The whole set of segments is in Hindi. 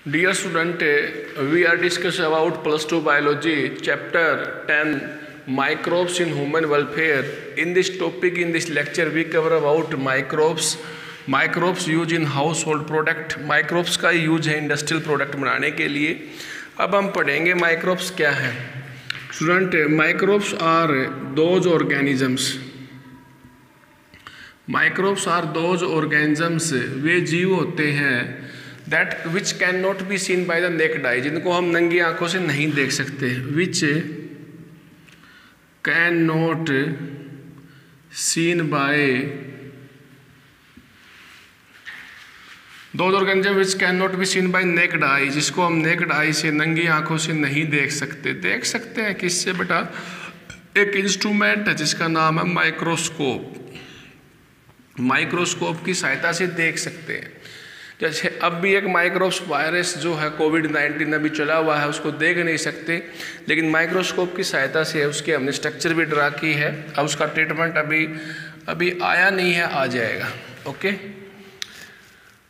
Dear student, we are discussing about plus 2 biology chapter 10 microbes in human welfare. In this topic, in this lecture, we cover about microbes. Microbes use in household product. Microbes का यूज है इंडस्ट्रियल प्रोडक्ट बनाने के लिए. अब हम पढ़ेंगे माइक्रोब्स क्या है. Student, microbes are those organisms. Microbes are those organisms, वे जीव होते हैं that which can not be seen by the naked eye, जिनको हम नंगी आंखों से नहीं देख सकते. Which can not seen by those organism which can not be seen by naked eye, जिसको हम नेकेड आई से नंगी आंखों से नहीं देख सकते. देख सकते हैं किससे बेटा? एक इंस्ट्रूमेंट है जिसका नाम है माइक्रोस्कोप. माइक्रोस्कोप की सहायता से देख सकते हैं. जैसे अब भी एक माइक्रोब्स वायरस जो है कोविड-19 अभी चला हुआ है, उसको देख नहीं सकते, लेकिन माइक्रोस्कोप की सहायता से उसके हमने स्ट्रक्चर भी ड्रा की है. अब उसका ट्रीटमेंट अभी आया नहीं है, आ जाएगा. ओके.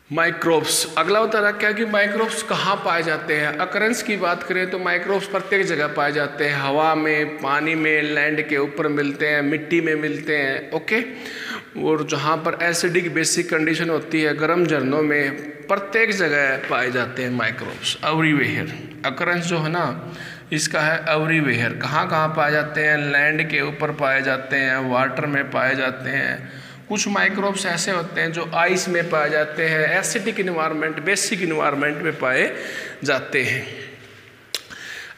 माइक्रोब्स, अगला होता है क्या कि माइक्रोब्स कहाँ पाए जाते हैं. अकरेंस की बात करें तो माइक्रोब्स प्रत्येक जगह पाए जाते हैं. हवा में, पानी में, लैंड के ऊपर मिलते हैं, मिट्टी में मिलते हैं. ओके. और जहाँ पर एसिडिक बेसिक कंडीशन होती है, गर्म झरनों में, प्रत्येक जगह पाए जाते हैं माइक्रोब्स. एवरीवेयर, अकरेंस जो है ना इसका है एवरीवेयर. कहाँ कहाँ पाए जाते हैं? लैंड के ऊपर पाए जाते हैं, वाटर में पाए जाते हैं. कुछ माइक्रोब्स ऐसे होते हैं जो आइस में पाए जाते हैं, एसिडिक इन्वायरमेंट, बेसिक इन्वायरमेंट में पाए जाते हैं.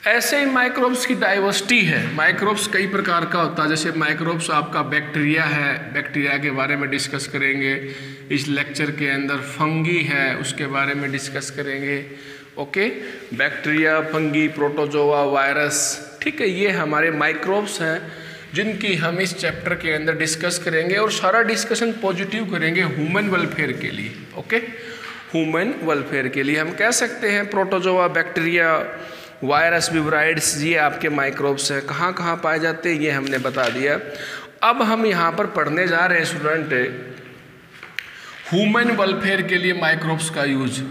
ऐसे ही माइक्रोब्स की डाइवर्सिटी है. माइक्रोब्स कई प्रकार का होता है. जैसे माइक्रोब्स आपका बैक्टीरिया है, बैक्टीरिया के बारे में डिस्कस करेंगे इस लेक्चर के अंदर. फंगी है, उसके बारे में डिस्कस करेंगे. Okay. Bacteria, fungi, protozoa, virus, ठीक है, ये हमारे माइक्रोब्स हैं जिनकी हम इस चैप्टर के अंदर डिस्कस करेंगे. और सारा डिस्कशन पॉजिटिव करेंगे ह्यूमन वेलफेयर के लिए. ओके. ह्यूमन वेलफेयर के लिए हम कह सकते हैं प्रोटोजोआ, बैक्टीरिया, वायरस, विवराइड्स, ये आपके माइक्रोब्स हैं. कहाँ कहाँ पाए जाते हैं ये हमने बता दिया. अब हम यहाँ पर पढ़ने जा रहे हैं स्टूडेंट ह्यूमन वेलफेयर के लिए माइक्रोब्स का यूज.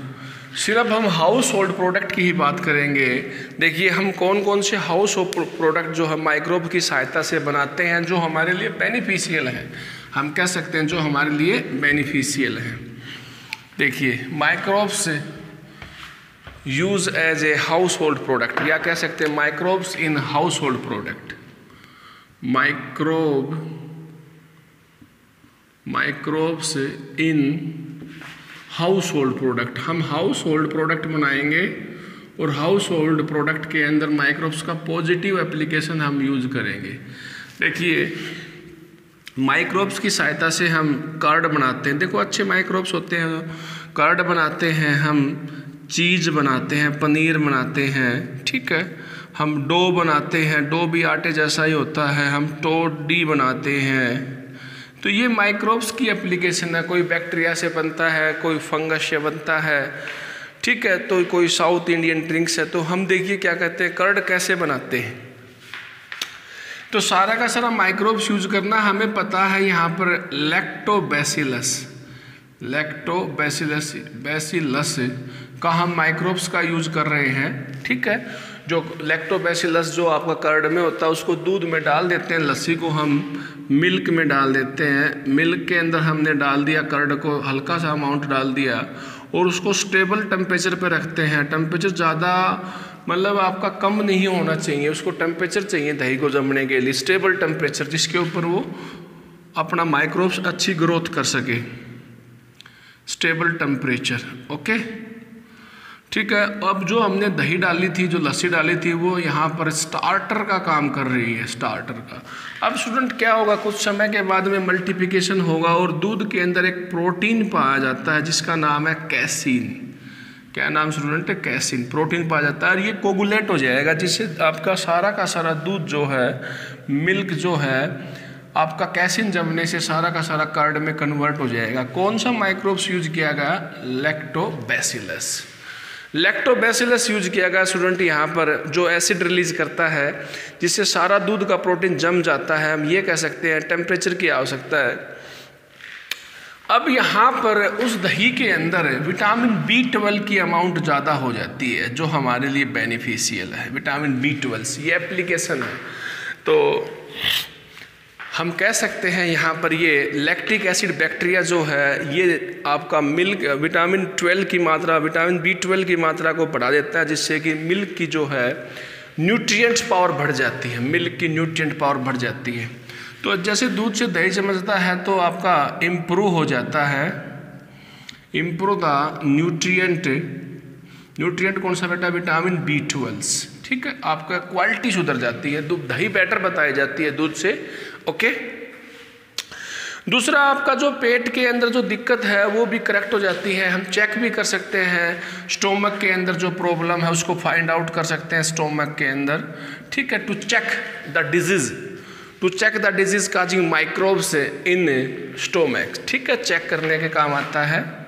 सिर्फ हम हाउस होल्ड प्रोडक्ट की ही बात करेंगे. देखिए हम कौन कौन से हाउस होल्ड प्रोडक्ट जो हम माइक्रोब की सहायता से बनाते हैं जो हमारे लिए बेनिफिशियल हैं. हम कह सकते हैं जो हमारे लिए बेनिफिशियल हैं. देखिए microbes use as a household product, या कह सकते हैं microbes in household product. Microbes in household product. हम हाउस होल्ड प्रोडक्ट बनाएंगे और हाउस होल्ड प्रोडक्ट के अंदर माइक्रोब्स का पॉजिटिव एप्लीकेशन हम यूज करेंगे. देखिए माइक्रोब्स की सहायता से हम कर्ड बनाते हैं. देखो अच्छे माइक्रोब्स होते हैं. कर्ड बनाते हैं, हम चीज़ बनाते हैं, पनीर बनाते हैं, ठीक है. हम डो बनाते हैं, डो भी आटे जैसा ही होता है. हम टोडी बनाते हैं. तो ये माइक्रोब्स की एप्लीकेशन है. कोई बैक्टीरिया से बनता है, कोई फंगस से बनता है, ठीक है. तो कोई साउथ इंडियन ड्रिंक्स है. तो हम देखिए क्या कहते हैं, कर्ड कैसे बनाते हैं. तो सारा का सारा माइक्रोब्स यूज करना हमें पता है. यहाँ पर बैसिलस का हम माइक्रोब्स का यूज कर रहे हैं, ठीक है. जो लैक्टोबैसिलस जो आपका कर्ड में होता है उसको दूध में डाल देते हैं. लस्सी को हम मिल्क में डाल देते हैं. मिल्क के अंदर हमने डाल दिया कर्ड को, हल्का सा अमाउंट डाल दिया और उसको स्टेबल टेम्परेचर पे रखते हैं. टेम्परेचर ज़्यादा मतलब आपका कम नहीं होना चाहिए. उसको टेम्परेचर चाहिए दही को जमने के लिए, स्टेबल टेम्परेचर, जिसके ऊपर वो अपना माइक्रोब्स अच्छी ग्रोथ कर सके. Stable temperature. ओके, ठीक है. अब जो हमने दही डाली थी, जो लस्सी डाली थी, वो यहाँ पर स्टार्टर का काम कर रही है. स्टार्टर का. अब स्टूडेंट क्या होगा, कुछ समय के बाद में मल्टीप्लिकेशन होगा और दूध के अंदर एक प्रोटीन पाया जाता है जिसका नाम है कैसीन. क्या नाम स्टूडेंट है? कैसीन. प्रोटीन पाया जाता है और ये कोगुलेट हो जाएगा, जिससे आपका सारा का सारा दूध जो है, मिल्क जो है आपका कैसीन जमने से सारा का सारा कर्ड में कन्वर्ट हो जाएगा. कौन सा माइक्रोब्स यूज किया गया? लैक्टोबैसिलस यूज किया गया स्टूडेंट. यहाँ पर जो एसिड रिलीज करता है जिससे सारा दूध का प्रोटीन जम जाता है. हम ये कह सकते हैं टेम्परेचर की आवश्यकता है. अब यहाँ पर उस दही के अंदर विटामिन B12 की अमाउंट ज़्यादा हो जाती है, जो हमारे लिए बेनिफिशियल है। विटामिन B12 ये एप्लीकेशन है। तो हम कह सकते हैं यहाँ पर ये लैक्टिक एसिड बैक्टीरिया जो है ये आपका मिल्क विटामिन B12 की मात्रा को बढ़ा देता है, जिससे कि मिल्क की जो है न्यूट्रिएंट्स पावर बढ़ जाती है, मिल्क की न्यूट्रिएंट पावर बढ़ जाती है। तो जैसे दूध से दही जमता है तो आपका इम्प्रूव हो जाता है, इम्प्रूव द न्यूट्रिएंट कौन सा बेटा? Vitamin B12। ठीक है, आपका क्वालिटी सुधर जाती है, दूध दही बेटर बताई जाती है दूध से। ओके, दूसरा आपका जो पेट के अंदर जो दिक्कत है वो भी करेक्ट हो जाती है। हम चेक भी कर सकते हैं स्टोमक के अंदर जो प्रॉब्लम है उसको फाइंड आउट कर सकते हैं स्टोमक के अंदर। ठीक है, to check the disease causing microbes in stomach. ठीक है, चेक करने के काम आता है।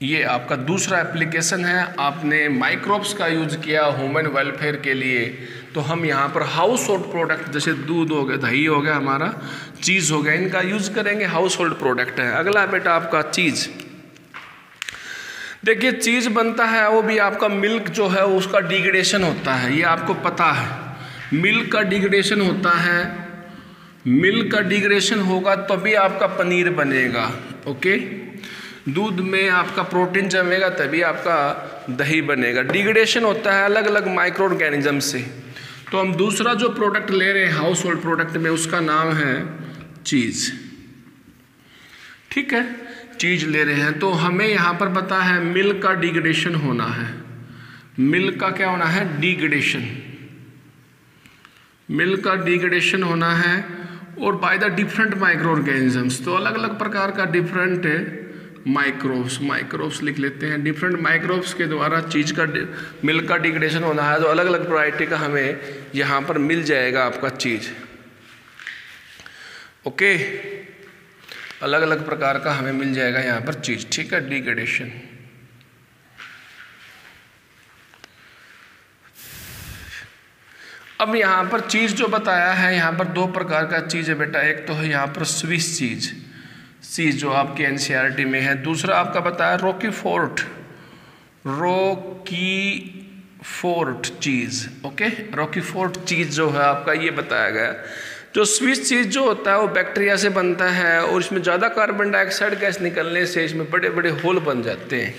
ये आपका दूसरा एप्लीकेशन है। आपने माइक्रोब्स का यूज किया ह्यूमन वेलफेयर के लिए, तो हम यहाँ पर हाउस होल्ड प्रोडक्ट जैसे दूध हो गया, दही हो गया, हमारा चीज़ हो गया, इनका यूज करेंगे। हाउस होल्ड प्रोडक्ट है। अगला बेटा आपका चीज़। देखिए चीज़ बनता है वो भी आपका मिल्क जो है उसका डिग्रेडेशन होता है, ये आपको पता है। मिल्क का डिग्रेडेशन होता है, मिल्क का डिग्रेडेशन होगा तभी आपका पनीर बनेगा। ओके, दूध में आपका प्रोटीन जमेगा तभी आपका दही बनेगा। डिग्रेडेशन होता है अलग अलग माइक्रो ऑर्गेनिज्म से। तो हम दूसरा जो प्रोडक्ट ले रहे हैं हाउस होल्ड प्रोडक्ट में, उसका नाम है चीज़। ठीक है, चीज़ ले रहे हैं तो हमें यहाँ पर पता है मिल्क का डिग्रेडेशन होना है। मिल्क का क्या होना है? डिग्रेडेशन। मिल्क का डिग्रेडेशन होना है और by the different micro organisms. तो अलग अलग प्रकार का डिफरेंट माइक्रोब्स लिख लेते हैं। डिफरेंट माइक्रोब्स के द्वारा चीज़ का मिल्क का डिग्रेडेशन होना है, तो अलग अलग वैरायटी का हमें यहाँ पर मिल जाएगा आपका चीज़। ओके, अलग अलग प्रकार का हमें मिल जाएगा यहाँ पर चीज़। ठीक है, डिग्रेडेशन। अब यहाँ पर चीज़ जो बताया है, यहाँ पर दो प्रकार का चीज़ है बेटा। एक तो है यहाँ पर स्विस चीज़ जो आपके NCERT में है। दूसरा आपका बताया रॉकी फोर्ट चीज़। ओके, रॉकी फोर्ट चीज़ जो है आपका ये बताया गया। जो स्विस चीज़ जो होता है वो बैक्टीरिया से बनता है और इसमें ज़्यादा कार्बन डाइऑक्साइड गैस निकलने से इसमें बड़े बड़े होल बन जाते हैं।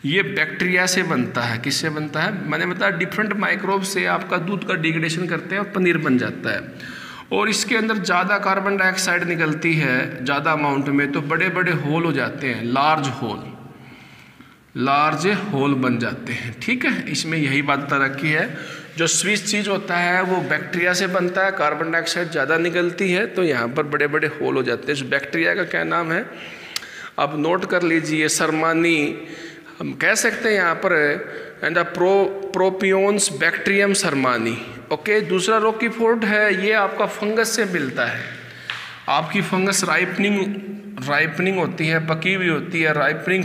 ये बैक्टीरिया से बनता है। किससे बनता है? मैंने बताया डिफरेंट माइक्रोब से आपका दूध का डिग्रेडेशन करते हैं और पनीर बन जाता है। और इसके अंदर ज़्यादा कार्बन डाइऑक्साइड निकलती है ज़्यादा अमाउंट में, तो बड़े बड़े होल हो जाते हैं, लार्ज होल बन जाते हैं। ठीक है, इसमें यही बात बता रखी है। जो स्विस चीज़ होता है वो बैक्टीरिया से बनता है, कार्बन डाइऑक्साइड ज़्यादा निकलती है तो यहाँ पर बड़े बड़े होल हो जाते हैं। इस बैक्टीरिया का क्या नाम है आप नोट कर लीजिए, सरमानी हम कह सकते हैं यहाँ पर एंड प्रोपियोन्स बैक्टीरियम सरमानी। ओके, दूसरा रॉकी फोर्ट है, ये आपका फंगस से मिलता है। आपकी फंगस राइपनिंग होती है, पकी हुई होती है, राइपनिंग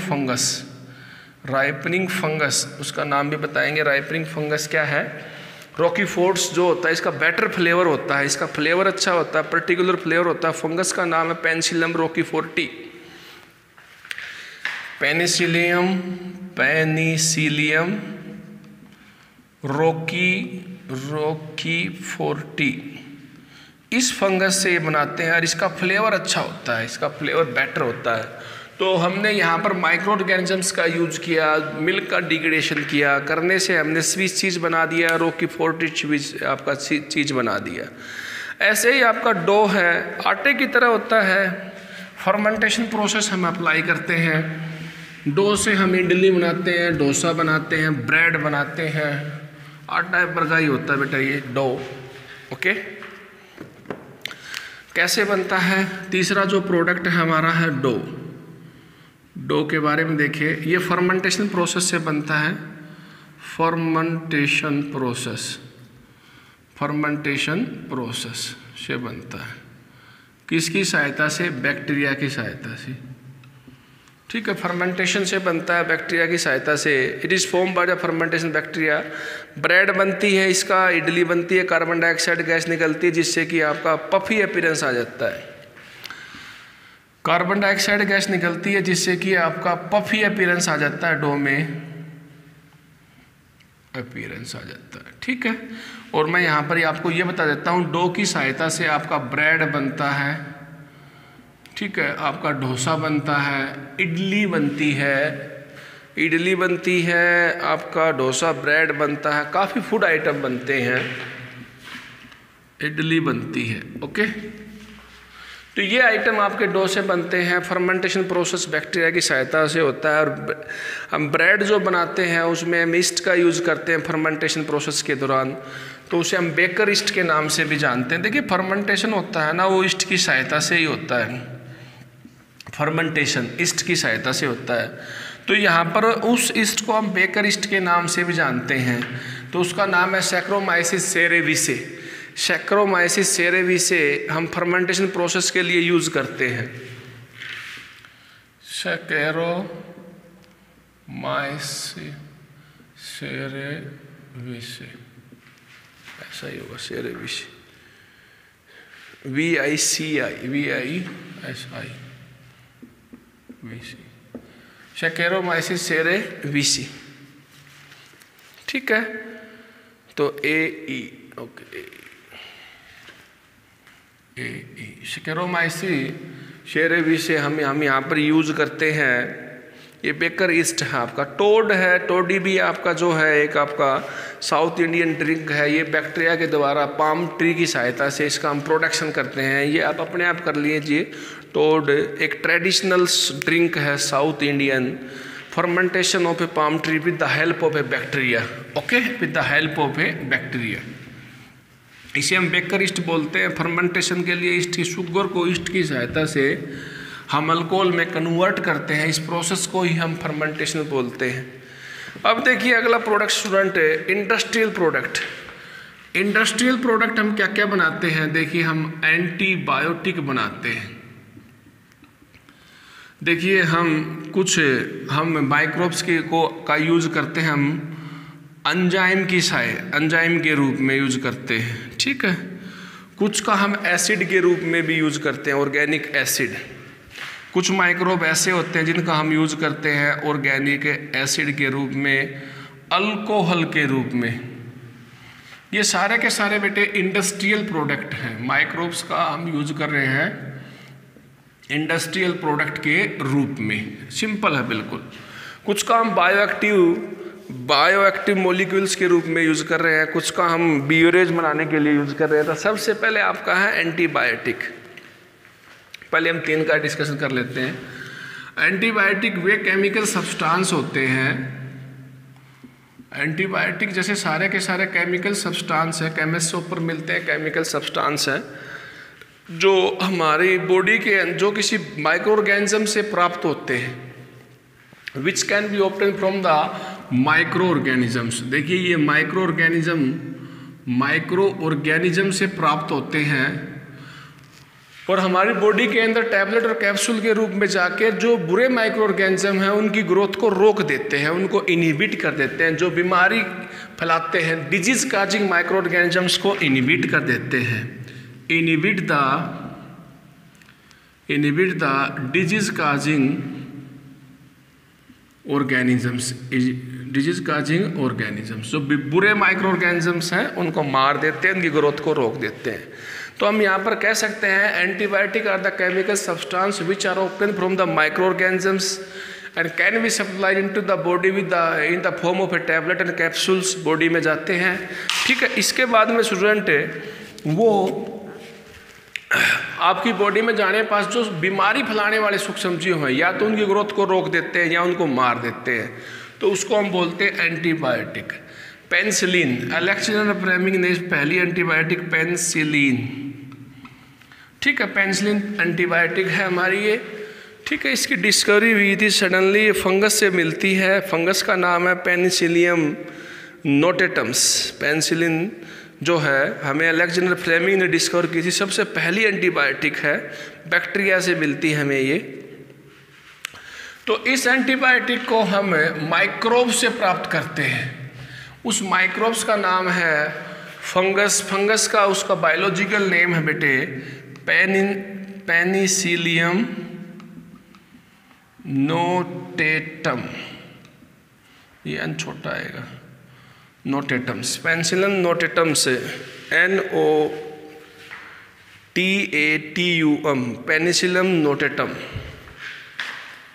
फंगस उसका नाम भी बताएंगे। राइपनिंग फंगस क्या है? रॉकी फोर्ट्स जो होता है इसका बेटर फ्लेवर होता है, इसका फ्लेवर अच्छा होता है, पर्टिकुलर फ्लेवर होता है। फंगस का नाम है पेनिसिलियम रॉकीफोर्टी। पेनिसिलियम रॉकीफोर्टी इस फंगस से बनाते हैं और इसका फ्लेवर अच्छा होता है, इसका फ्लेवर बेटर होता है। तो हमने यहाँ पर माइक्रो ऑर्गेनिजम्स का यूज किया, मिल्क का डिग्रेडेशन किया, करने से हमने स्विस चीज़ बना दिया, रॉकीफोर्टी आपका चीज़ बना दिया। ऐसे ही आपका डो है, आटे की तरह होता है। फर्मेंटेशन प्रोसेस हम अप्लाई करते हैं। डो से हम इडली बनाते हैं, डोसा बनाते हैं, ब्रेड बनाते हैं। आटा पर का ही होता है बेटा ये डो। ओके, कैसे बनता है? तीसरा जो प्रोडक्ट है हमारा है डो के बारे में देखिए। ये फर्मेंटेशन प्रोसेस से बनता है। फर्मेंटेशन प्रोसेस से बनता है। किसकी सहायता से? बैक्टीरिया की सहायता से। ठीक है, फर्मेंटेशन से बनता है बैक्टीरिया की सहायता से। It is form by the fermentation bacteria. Bread बनती है, इसका इडली बनती है, कार्बन डाइऑक्साइड गैस निकलती है जिससे कि आपका पफी अपीयरेंस आ जाता है। कार्बन डाइऑक्साइड गैस निकलती है जिससे कि आपका पफी अपीयरेंस आ जाता है, डो में अपीयरेंस आ जाता है। ठीक है, और मैं यहाँ पर ही आपको ये बता देता हूँ, डो की सहायता से आपका ब्रेड बनता है। ठीक है, आपका डोसा बनता है, इडली बनती है, आपका डोसा, ब्रेड बनता है, काफ़ी फूड आइटम बनते हैं, इडली बनती है। ओके, तो ये आइटम आपके डो से बनते हैं। फर्मेंटेशन प्रोसेस बैक्टीरिया की सहायता से होता है। और हम ब्रेड जो बनाते हैं उसमें हम ईस्ट का यूज़ करते हैं फर्मेंटेशन प्रोसेस के दौरान, तो उसे हम बेकर ईस्ट के नाम से भी जानते हैं। देखिए फर्मेंटेशन होता है ना, वो ईस्ट की सहायता से ही होता है, फर्मेंटेशन ईस्ट की सहायता से होता है। तो यहाँ पर उस ईस्ट को हम बेकर ईस्ट के नाम से भी जानते हैं, तो उसका नाम है सैक्रोमाइसिस सेरेविसे। सैक्रोमाइसिस सेरेविसे हम फर्मेंटेशन प्रोसेस के लिए यूज़ करते हैं। सैक्रोमाइसिस सेरेविसे, ऐसा ही होगा, सेरेविसे, VICI, सैक्रोमाइसिस सेरेविसे। ठीक है, तो AE, ओके, सैक्रोमाइसिस सेरेविसे हम यहाँ पर यूज़ करते हैं। ये बेकर ईस्ट है आपका। टोड है, टोडी भी आपका जो है एक आपका साउथ इंडियन ड्रिंक है। ये बैक्टीरिया के द्वारा पाम ट्री की सहायता से इसका हम प्रोडक्शन करते हैं। ये आप अपने आप कर लीजिए। टोड एक ट्रेडिशनल ड्रिंक है south Indian, fermentation of A palm tree with the help of A bacteria. Okay, with the help of A bacteria, इसे हम बेकर ईस्ट बोलते हैं। फर्मेंटेशन के लिए ईस्ट की शुगर को ईस्ट की सहायता से हम अल्कोहल में कन्वर्ट करते हैं। इस प्रोसेस को ही हम फर्मेंटेशन बोलते हैं। अब देखिए अगला प्रोडक्ट स्टूडेंट है इंडस्ट्रियल प्रोडक्ट। इंडस्ट्रियल प्रोडक्ट हम क्या क्या बनाते हैं? देखिए हम एंटीबायोटिक बनाते हैं। देखिए हम माइक्रोब्स का यूज़ करते हैं, हम एंजाइम के रूप में यूज करते हैं। ठीक है, कुछ का हम एसिड के रूप में भी यूज करते हैं, ऑर्गेनिक एसिड। कुछ माइक्रोब ऐसे होते हैं जिनका हम यूज करते हैं ऑर्गेनिक एसिड के रूप में, अल्कोहल के रूप में। ये सारे के सारे बेटे इंडस्ट्रियल प्रोडक्ट हैं। माइक्रोब्स का हम यूज कर रहे हैं इंडस्ट्रियल प्रोडक्ट के रूप में। सिंपल है बिल्कुल। कुछ का हम बायोएक्टिव मॉलिक्यूल्स के रूप में यूज़ कर रहे हैं, कुछ का हम बिवरेज बनाने के लिए यूज़ कर रहे हैं। तो सबसे पहले आपका है एंटीबायोटिक। पहले हम 3 का डिस्कशन कर लेते हैं। एंटीबायोटिक वे केमिकल सब्सटेंस होते हैं। एंटीबायोटिक जैसे सारे के सारे केमिकल सब्सटेंस है, केमिस्ट ऊपर मिलते हैं केमिकल सब्सटेंस है जो हमारी बॉडी के जो किसी माइक्रो ऑर्गेनिज्म से प्राप्त होते हैं, which can be obtain from the micro organisms. देखिए ये माइक्रो ऑर्गेनिज्म से प्राप्त होते हैं और हमारी बॉडी के अंदर टैबलेट और कैप्सूल के रूप में जाके जो बुरे माइक्रो ऑर्गेनिज्म हैं उनकी ग्रोथ को रोक देते हैं, उनको इनहिबिट कर देते हैं। जो बीमारी फैलाते हैं, डिजीज काजिंग माइक्रो ऑर्गेनिजम्स को इनहिबिट कर देते हैं। Inhibit the disease causing organisms, जो बुरे माइक्रो ऑर्गेनिजम्स हैं उनको मार देते हैं, उनकी ग्रोथ को रोक देते हैं। तो हम यहाँ पर कह सकते हैं antibiotic are the chemical substance which are obtain from the microorganisms and can be supplied into the body in the form of a tablet and capsules, body में जाते हैं। ठीक है, इसके बाद में स्टूडेंट वो आपकी बॉडी में जाने पास जो बीमारी फैलाने वाले सूक्ष्म जीव हैं या तो उनकी ग्रोथ को रोक देते हैं या उनको मार देते हैं, तो उसको हम बोलते हैं एंटीबायोटिक। पेनिसिलिन, अलेक्जेंडर फ्लेमिंग ने पहली एंटीबायोटिक पेनिसिलिन। ठीक है, पेनिसिलिन एंटीबायोटिक है हमारी ये। ठीक है, इसकी डिस्कवरी हुई थी सडनली, ये फंगस से मिलती है। फंगस का नाम है पेनिसिलियम नोटेटम्स। पेनिसिलिन जो है हमें अलेक्जेंडर फ्लेमिंग ने डिस्कवर की थी, सबसे पहली एंटीबायोटिक है, बैक्टीरिया से मिलती है हमें ये। तो इस एंटीबायोटिक को हम माइक्रोब से प्राप्त करते हैं। उस माइक्रोब्स का नाम है फंगस। फंगस का उसका बायोलॉजिकल नेम है बेटे पेनिसिलियम नोटेटम, ये एन छोटा आएगा, नोटेटम्स, पेनिसिलिन नोटेटम्स, NOTATUM, पेनिसिलिन नोटेटम।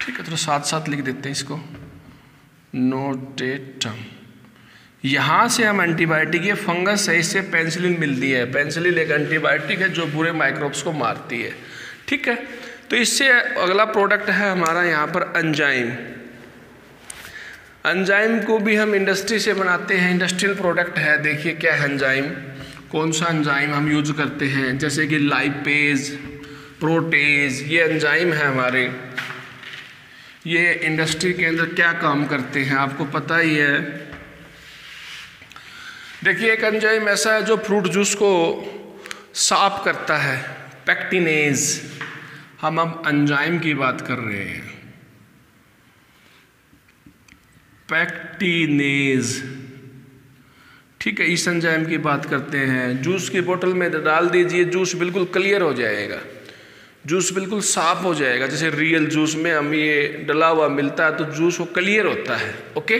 ठीक है, तो साथ साथ लिख देते हैं इसको, नोटेटम। यहाँ से हम एंटीबायोटिक, ये फंगस है, इससे पेनिसिलिन मिलती है। पेनिसिलिन एक एंटीबायोटिक है जो बुरे माइक्रोब्स को मारती है। ठीक है, तो इससे अगला प्रोडक्ट है हमारा यहाँ पर एंजाइम। एंजाइम को भी हम इंडस्ट्री से बनाते हैं, इंडस्ट्रियल प्रोडक्ट है। देखिए क्या है एंजाइम, कौन सा एंजाइम हम यूज करते हैं, जैसे कि लाइपेज, प्रोटेज, ये एंजाइम है हमारे। ये इंडस्ट्री के अंदर क्या काम करते हैं आपको पता ही है। देखिए एक एंजाइम ऐसा है जो फ्रूट जूस को साफ करता है, पेक्टिनेज। हम अब एंजाइम की बात कर रहे हैं, पेक्टिनेज। ठीक है, इस एंजाइम की बात करते हैं। जूस की बोतल में डाल दीजिए, जूस बिल्कुल क्लियर हो जाएगा, जूस बिल्कुल साफ हो जाएगा। जैसे रियल जूस में हम ये डला हुआ मिलता है तो जूस वो क्लियर होता है। Okay,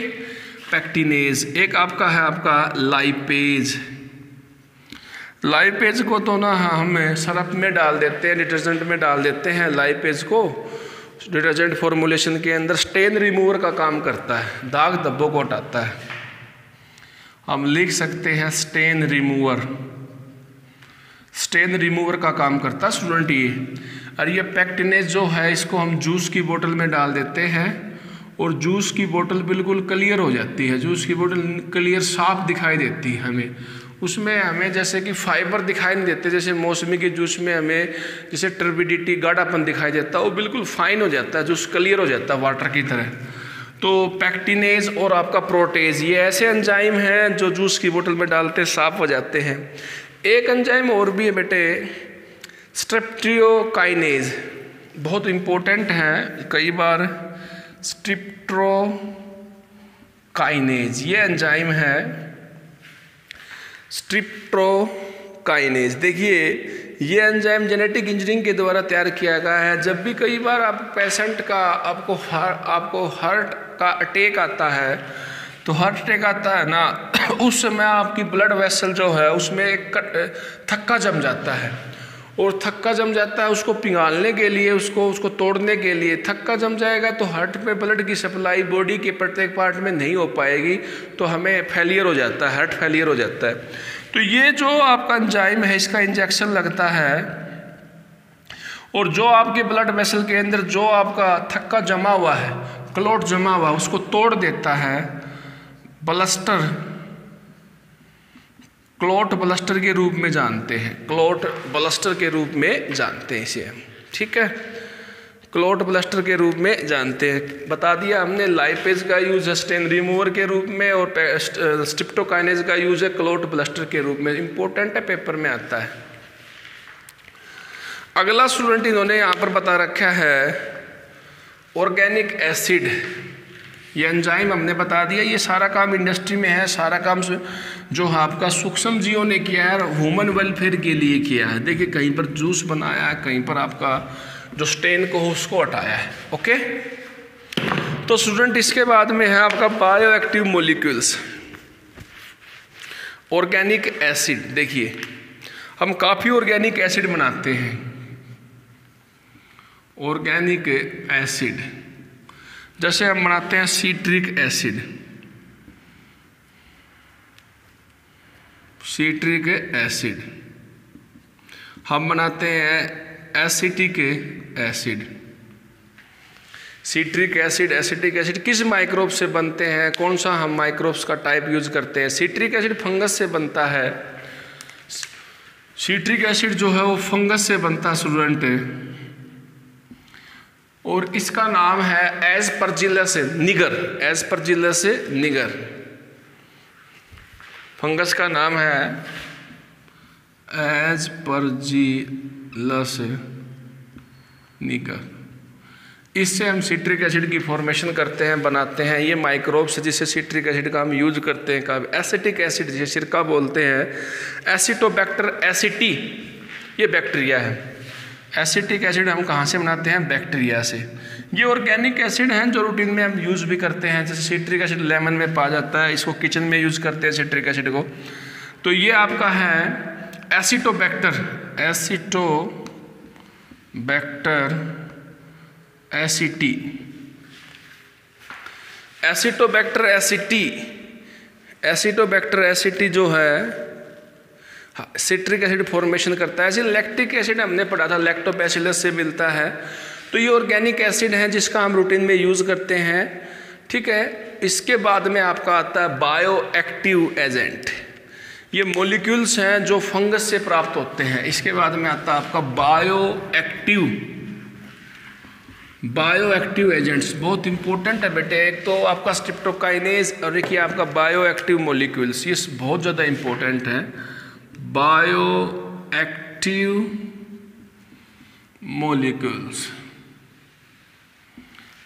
pectinase. एक आपका है आपका लाइपेज। लाइपेज को तो ना हम सरफ में डाल देते हैं, डिटर्जेंट में डाल देते हैं। लाइपेज को डिटर्जेंट फॉर्मुलेशन के अंदर स्टेन रिमूवर का काम करता है, दाग धब्बों को हटाता है। हम लिख सकते हैं स्टेन रिमूवर, स्टेन रिमूवर का काम करता है स्टूडेंट ये। और ये पेक्टिनेज जो है इसको हम जूस की बोतल में डाल देते हैं और जूस की बोतल बिल्कुल क्लियर हो जाती है। जूस की बोतल क्लियर साफ दिखाई देती है हमें। उसमें हमें जैसे कि फाइबर दिखाई नहीं देते, जैसे मौसमी के जूस में हमें जैसे टर्बिडिटी, गाढ़ापन दिखाई देता है, वो बिल्कुल फाइन हो जाता है, जूस क्लियर हो जाता है वाटर की तरह। तो पेक्टिनेज और आपका प्रोटेज, ये ऐसे एंजाइम हैं जो जूस की बोतल में डालते साफ हो जाते हैं। एक एंजाइम और भी है बेटे, स्ट्रेप्टोकाइनेज, बहुत इम्पोर्टेंट है कई बार। स्ट्रेप्टोकाइनेज ये एंजाइम है, स्ट्रेप्टोकाइनेज। देखिए ये एंजाइम जेनेटिक इंजीनियरिंग के द्वारा तैयार किया गया है। जब भी कई बार आप पेशेंट का आपको हार्ट का अटैक आता है, तो हार्ट अटैक आता है ना, उस समय आपकी ब्लड वेसल जो है उसमें एक थक्का जम जाता है, और थक्का जम जाता है उसको पिघालने के लिए, उसको तोड़ने के लिए थक्का जम जाएगा तो हार्ट में ब्लड की सप्लाई बॉडी के प्रत्येक पार्ट में नहीं हो पाएगी, तो हमें फेलियर हो जाता है, हार्ट फेलियर हो जाता है। तो ये जो आपका एंजाइम है इसका इंजेक्शन लगता है, और जो आपके ब्लड वेसल के अंदर जो आपका थक्का जमा हुआ है, क्लॉट जमा हुआ, उसको तोड़ देता है। ब्लस्टर, क्लॉट ब्लस्टर के रूप में जानते हैं, क्लॉट ब्लस्टर के रूप में जानते हैं इसे हम। ठीक है, क्लॉट ब्लस्टर के रूप में जानते हैं। बता दिया हमने, लाइपेज का यूज है स्टेन रिमूवर के रूप में, और स्ट्रेप्टोकाइनेज का यूज है क्लॉट ब्लस्टर के रूप में। इंपॉर्टेंट है, पेपर में आता है। अगला स्टूडेंट इन्होंने यहाँ पर बता रखा है ऑर्गेनिक एसिड। ये एंजाइम हमने बता दिया, ये सारा काम इंडस्ट्री में है, सारा काम जो आपका सूक्ष्म जीवों ने किया है, ह्यूमन वेलफेयर के लिए किया है। देखिए कहीं पर जूस बनाया है, कहीं पर आपका जो स्टेन को हो उसको हटाया है। ओके, तो स्टूडेंट इसके बाद में है आपका bio active molecules, organic acid. देखिए हम काफ़ी ऑर्गेनिक एसिड बनाते हैं, ऑर्गेनिक एसिड जैसे हम बनाते हैं सिट्रिक एसिड, सिट्रिक एसिड। हम बनाते हैं acetic acid. Citric acid, acetic acid किस माइक्रोब से बनते हैं, कौन सा हम माइक्रोब्स का टाइप यूज करते हैं? सिट्रिक एसिड फंगस से बनता है। सिट्रिक एसिड जो है वो फंगस से बनता है स्टूडेंट, और इसका नाम है एस्परजिलस निगर, एस्परजिलस निगर। फंगस का नाम है एस्परजिलस निगर। इससे हम सिट्रिक एसिड की फॉर्मेशन करते हैं, बनाते हैं। ये माइक्रोब्स जिससे सिट्रिक एसिड का हम यूज करते हैं। कब एसिटिक एसिड जिसे सिरका बोलते हैं, एसिटोबैक्टर एसिटी ये बैक्टीरिया है। एसिटिक एसिड हम कहाँ से बनाते हैं? बैक्टीरिया से। ये ऑर्गेनिक एसिड हैं जो रूटीन में हम यूज़ भी करते हैं, जैसे सिट्रिक एसिड लेमन में पाया जाता है, इसको किचन में यूज़ करते हैं सिट्रिक एसिड को। तो ये आपका है एसिटोबैक्टर एसिटी, एसिटोबैक्टर एसिटी जो है सिट्रिक एसिड फॉर्मेशन करता है। ऐसे लैक्टिक एसिड हमने पढ़ा था, लैक्टोबैसिलस से मिलता है। तो ये ऑर्गेनिक एसिड है जिसका हम रूटीन में यूज़ करते हैं, ठीक है। इसके बाद में आपका आता है बायो एक्टिव एजेंट, ये मॉलिक्यूल्स हैं जो फंगस से प्राप्त होते हैं। इसके बाद में आता है आपका बायो एक्टिव एजेंट्स, बहुत इंपॉर्टेंट है बेटे। एक तो आपका स्ट्रिप्टोकाइनेज और एक ये आपका बायो एक्टिव मॉलिक्यूल्स, ये बहुत ज़्यादा इंपॉर्टेंट है। Bio active molecules,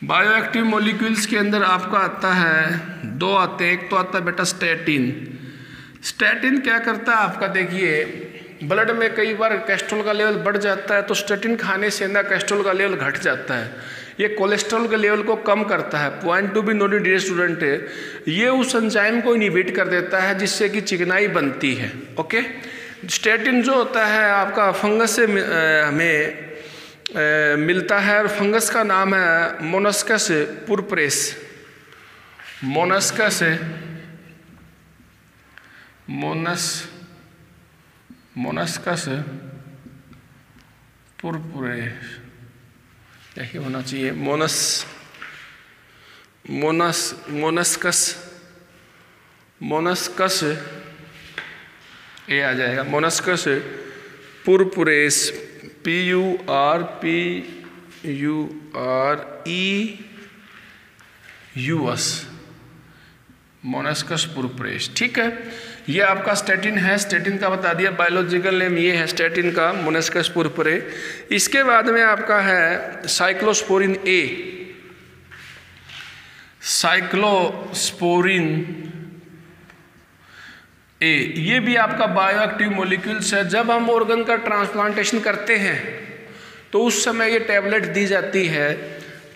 bio active molecules के अंदर आपका आता है दो आते हैं। एक तो आता है बेटा स्टैटिन। स्टैटिन क्या करता है आपका, देखिए ब्लड में कई बार कोलेस्ट्रॉल का लेवल बढ़ जाता है, तो स्टैटिन खाने से ना कोलेस्ट्रॉल का लेवल घट जाता है। ये कोलेस्ट्रॉल के लेवल को कम करता है। Point to be noted dear student, ये उस एंजाइम को इनहिबिट कर देता है जिससे कि चिकनाई बनती है। ओके, स्टैटिन जो होता है आपका फंगस से हमें मिलता है, और फंगस का नाम है मोनस्कस पुरपुरेस। मोनस्कस पुरपुरेस, यही होना चाहिए। मोनस्कस ये आ जाएगा, मोनस्कस पुरपुरेस, PURPUREUS, मोनस्कस पुरपुरेस, ठीक है। ये आपका स्टैटिन है, स्टैटिन का बता दिया, बायोलॉजिकल नेम ये है स्टैटिन का, मोनस्कस पुरपुरे। इसके बाद में आपका है साइक्लोस्पोरिन ए, ये भी आपका बायोएक्टिव मॉलिक्यूल्स है। जब हम ऑर्गन का ट्रांसप्लांटेशन करते हैं तो उस समय ये टैबलेट दी जाती है,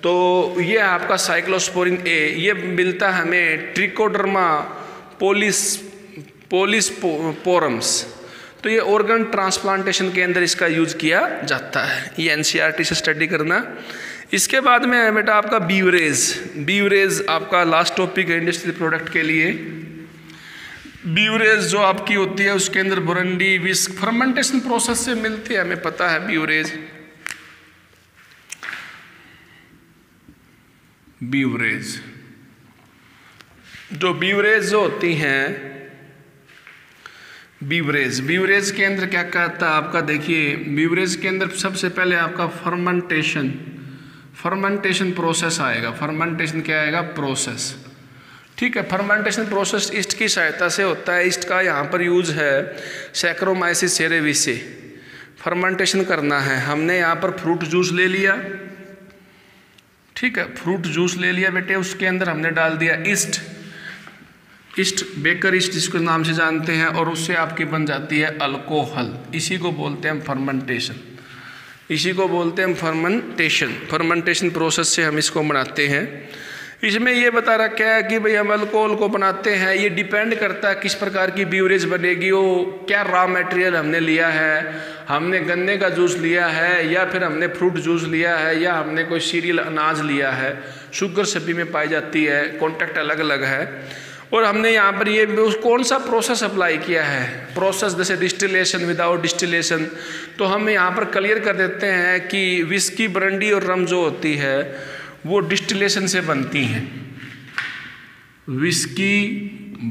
तो ये आपका साइक्लोस्पोरिन ए, ये मिलता है हमें ट्रिकोडर्मा पोलिस्पोरम्स। तो ये ऑर्गन ट्रांसप्लांटेशन के अंदर इसका यूज किया जाता है, ये एनसीईआरटी से स्टडी करना। इसके बाद में है बेटा आपका बीवरेज आपका लास्ट टॉपिक है इंडस्ट्रियल प्रोडक्ट के लिए। बीवरेज जो आपकी होती है उसके अंदर ब्रांडी विस्क फर्मेंटेशन प्रोसेस से मिलती है, हमें पता है बीवरेज जो होती हैं, बीवरेज के अंदर क्या कहता है आपका, देखिए बीवरेज के अंदर सबसे पहले आपका फर्मेंटेशन प्रोसेस आएगा। फर्मेंटेशन क्या आएगा, प्रोसेस, ठीक है। फर्मेंटेशन प्रोसेस ईस्ट की सहायता से होता है। ईस्ट का यहाँ पर यूज है सैक्रोमाइसिस सेरेविसे। फर्मेंटेशन करना है, हमने यहाँ पर फ्रूट जूस ले लिया, ठीक है, फ्रूट जूस ले लिया बेटे, उसके अंदर हमने डाल दिया ईस्ट, बेकर ईस्ट जिसको नाम से जानते हैं, और उससे आपकी बन जाती है अल्कोहल। इसी को बोलते हैं फर्मेंटेशन प्रोसेस से हम इसको बनाते हैं। इसमें ये बता रखा है कि भाई हम अल्कोहल को बनाते हैं, ये डिपेंड करता है किस प्रकार की बीवरेज बनेगी, वो क्या रॉ मटेरियल हमने लिया है, हमने गन्ने का जूस लिया है या फिर हमने फ्रूट जूस लिया है या हमने कोई सीरियल अनाज लिया है। शुगर सभी में पाई जाती है, कॉन्टेक्ट अलग अलग है। और हमने यहाँ पर ये कौन सा प्रोसेस अप्लाई किया है, प्रोसेस जैसे डिस्टिलेशन, विदाउट डिस्टिलेशन। तो हम यहाँ पर क्लियर कर देते हैं कि विस्की, ब्रांडी और रम जो होती है वो डिस्टिलेशन से बनती हैं। विस्की,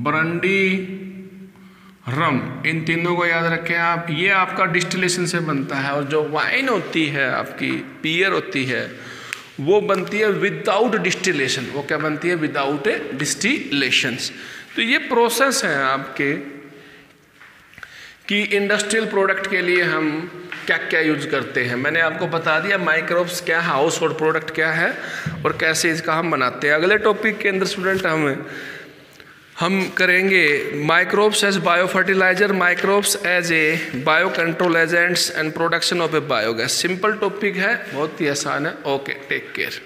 ब्रांडी, रम, इन तीनों को याद रखें आप, ये आपका डिस्टिलेशन से बनता है। और जो वाइन होती है आपकी, बियर होती है, वो बनती है विदाउट डिस्टिलेशन। वो क्या बनती है, विदाउट डिस्टिलेशन। तो ये प्रोसेस है आपके कि इंडस्ट्रियल प्रोडक्ट के लिए हम क्या क्या यूज करते हैं। मैंने आपको बता दिया माइक्रोब्स क्या है, हाउस होल्ड प्रोडक्ट क्या है और कैसे इसका हम बनाते हैं। अगले टॉपिक के अंदर स्टूडेंट हम करेंगे microbes as biofertiliser, microbes as a biocontrol agents and production of a biogas. Simple topic है, बहुत ही आसान है। Okay, take care.